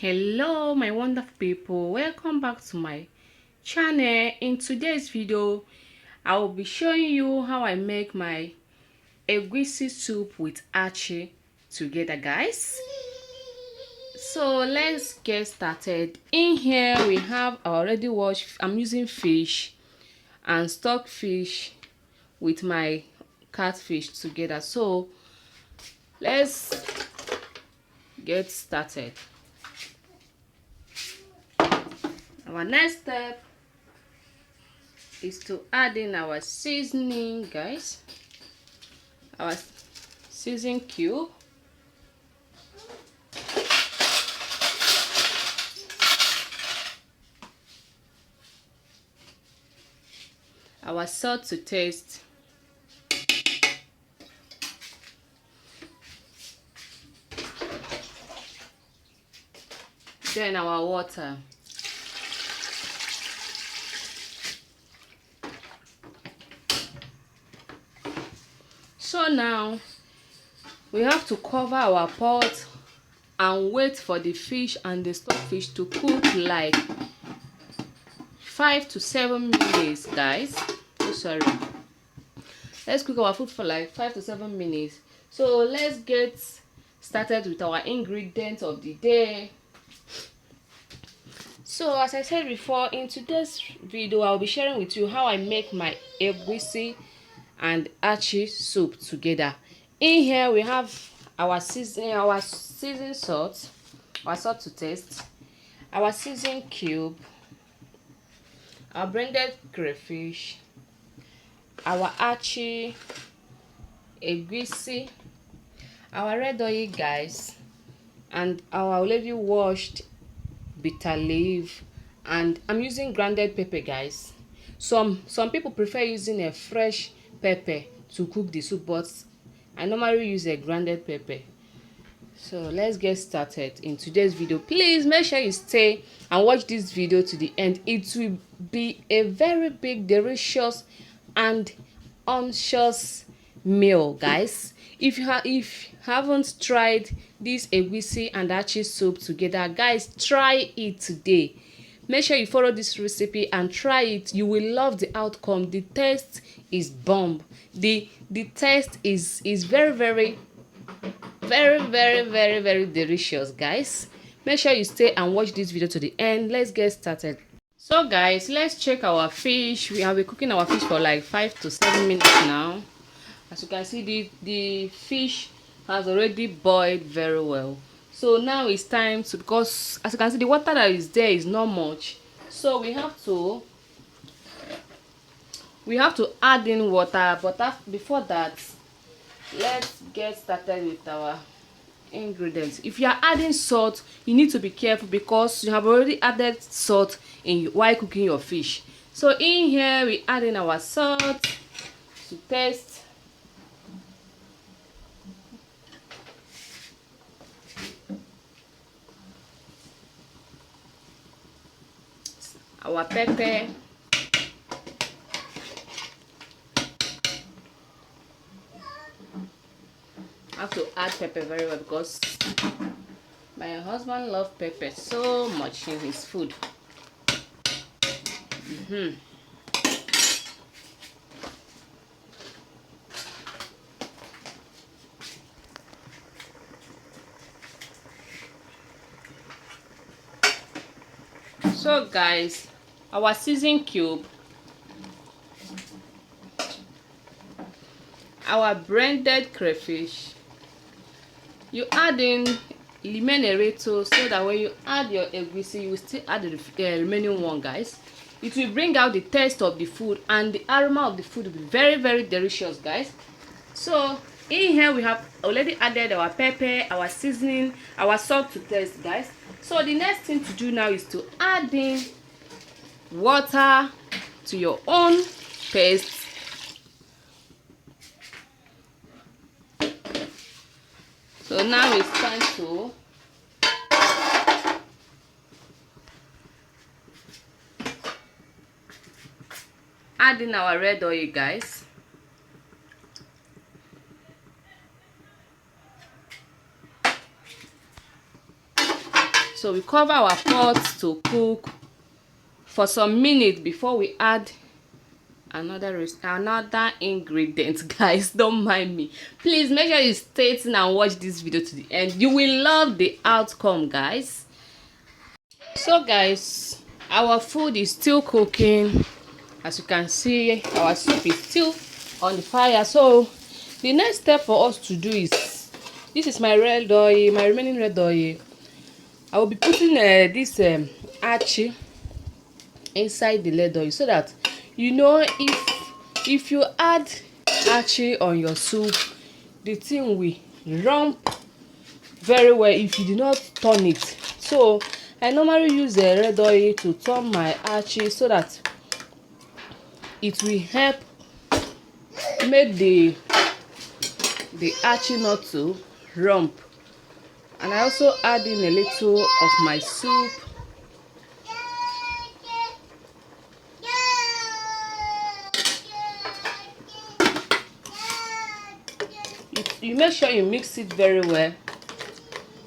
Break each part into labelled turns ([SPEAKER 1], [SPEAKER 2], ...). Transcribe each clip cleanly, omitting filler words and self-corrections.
[SPEAKER 1] Hello my wonderful people, welcome back to my channel. In today's video I will be showing you how I make my egusi soup with achi together, guys. So let's get started. In here we have already washed, I'm using fish and stock fish with my catfish together. So let's get started. Our next step is to add in our seasoning, guys. Our seasoning cube, our salt to taste, then our water. So now we have to cover our pot and wait for the fish and the stockfish to cook like 5 to 7 minutes, guys. Oh, sorry. Let's cook our food for like 5 to 7 minutes. So let's get started with our ingredients of the day. So as I said before, in today's video I'll be sharing with you how I make my egusi and achi soup together. In here we have our season salt, our salt to taste, our season cube, our blended crayfish, our achi, egusi, our red oil, guys, and our already washed bitter leaf, and I'm using grounded pepper, guys. Some people prefer using a fresh pepper to cook the soup, but I normally use a grounded pepper. So let's get started in today's video. Please make sure you stay and watch this video to the end. It will be a very big, delicious and unctuous meal, guys. If you haven't tried this egusi and achi soup together, guys, try it today. Make sure you follow this recipe and try it. You will love the outcome. The taste is bomb. The taste is very delicious, guys. Make sure you stay and watch this video to the end. Let's get started. So guys, let's check our fish. We have been cooking our fish for like 5 to 7 minutes now. As you can see, the fish has already boiled very well. So now it's time to, because as you can see the water that is there is not much, so we have to add in water. But before that, let's get started with our ingredients. If you are adding salt, you need to be careful because you have already added salt while cooking your fish. So in here we add in our salt to taste, our pepper, I have to add pepper very well because my husband loves pepper so much in his food. So guys, our season cube, our blended crayfish, you add in lemon erato so that when you add your egusi, you will still add the remaining one, guys. It will bring out the taste of the food and the aroma of the food will be very delicious, guys. So in here we have already added our pepper, our seasoning, our salt to taste, guys. So the next thing to do now is to add in water to your own paste. So now it's time to add in our red oil, guys. So we cover our pot to cook for some minutes before we add another ingredient. Guys, don't mind me, please. Make sure you stay tuned and watch this video to the end. You will love the outcome, guys. So guys, our food is still cooking. As you can see, our soup is still on the fire. So the next step for us to do is, this is my red oil, my remaining red oil. I will be putting this achi inside the red oil, so that, you know, if you add achi on your soup, the thing will rump very well if you do not turn it. So I normally use the red oil to turn my achi, so that it will help make the achi not to rump. And I also add in a little of my soup. You make sure you mix it very well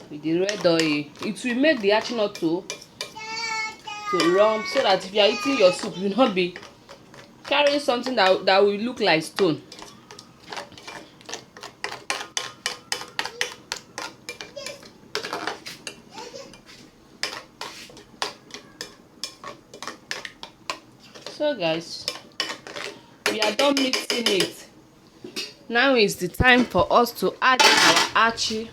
[SPEAKER 1] with the red oil. It will make the achi not to rump, so that if you are eating your soup, you will not be carrying something that will look like stone. So guys, we are done mixing it. Now is the time for us to add in our achi.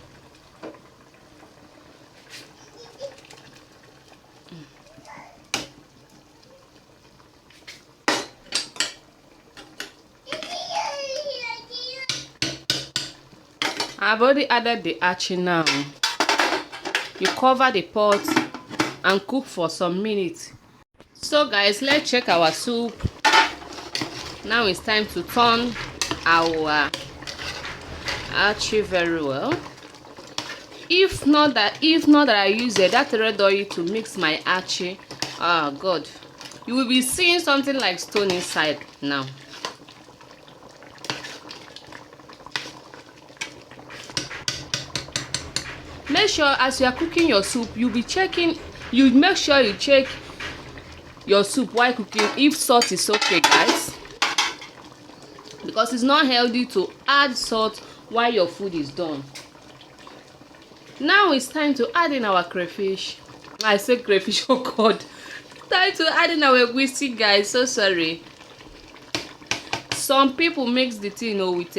[SPEAKER 1] I've already added the achi now. You cover the pot and cook for some minutes. So guys, let's check our soup. Now it's time to turn our achi very well. If not that I use that red oil to mix my achi, oh god, you will be seeing something like stone inside now. Make sure as you are cooking your soup, you make sure you check your soup while cooking if salt is okay, guys, because it's not healthy to add salt while your food is done. Now it's time to add in our crayfish. I said crayfish, oh god. Time to add in our egusi, guys. So sorry. Some people mix the thing with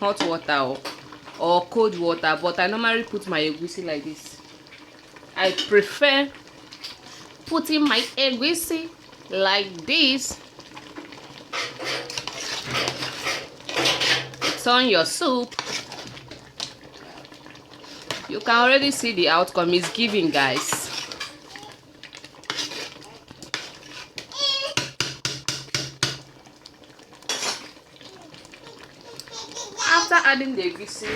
[SPEAKER 1] hot water or cold water, but I normally put my egusi like this. I prefer putting my egusi like this. Turn your soup. You can already see the outcome is giving, guys. After adding the egusi,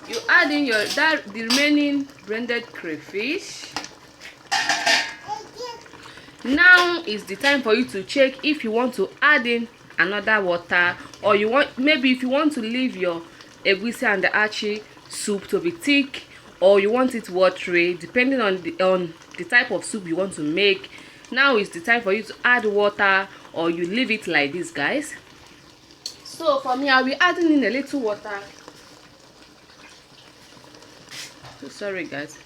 [SPEAKER 1] you add in the remaining blended crayfish. Now is the time for you to check if you want to add in another water, or maybe if you want to leave your egusi and the achi soup to be thick, or you want it watery, depending on the type of soup you want to make. Now is the time for you to add water, or you leave it like this, guys. So for me, I'll be adding in a little water. Sorry guys,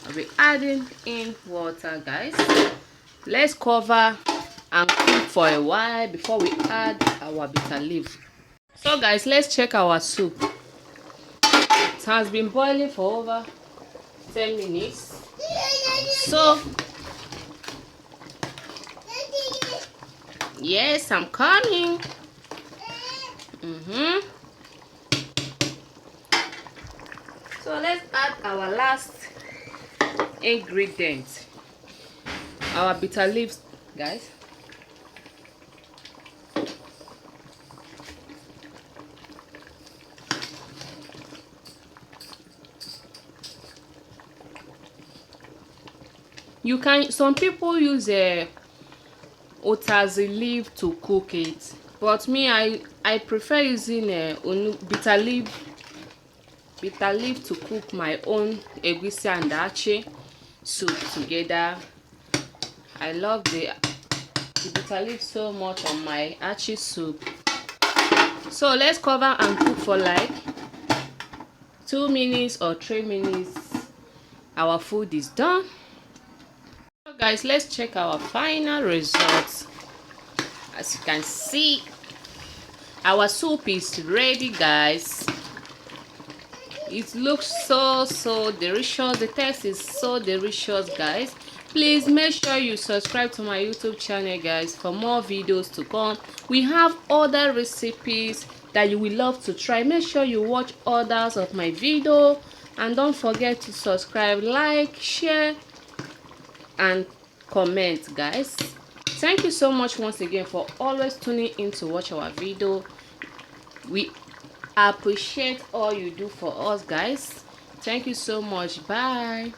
[SPEAKER 1] I'll be adding in water, guys. Let's cover and cook for a while before we add our bitter leaf. So guys, let's check our soup. It has been boiling for over 10 minutes. So yes, I'm coming. So let's add our last ingredient, our bitter leaves, guys. Some people use a otazi leaf to cook it, but me, I prefer using a bitter leaf bitter leaf to cook my own egusi and achi soup together. I love the bitter leaf so much on my achi soup. So let's cover and cook for like 2 minutes or 3 minutes. Our food is done. So guys, let's check our final results. As you can see, our soup is ready, guys. It looks so delicious. The taste is so delicious, guys. Please make sure you subscribe to my YouTube channel, guys, for more videos to come. We have other recipes that you will love to try. Make sure you watch others of my video, and don't forget to subscribe, like, share and comment, guys. Thank you so much once again for always tuning in to watch our video. We appreciate all you do for us, guys. Thank you so much. Bye.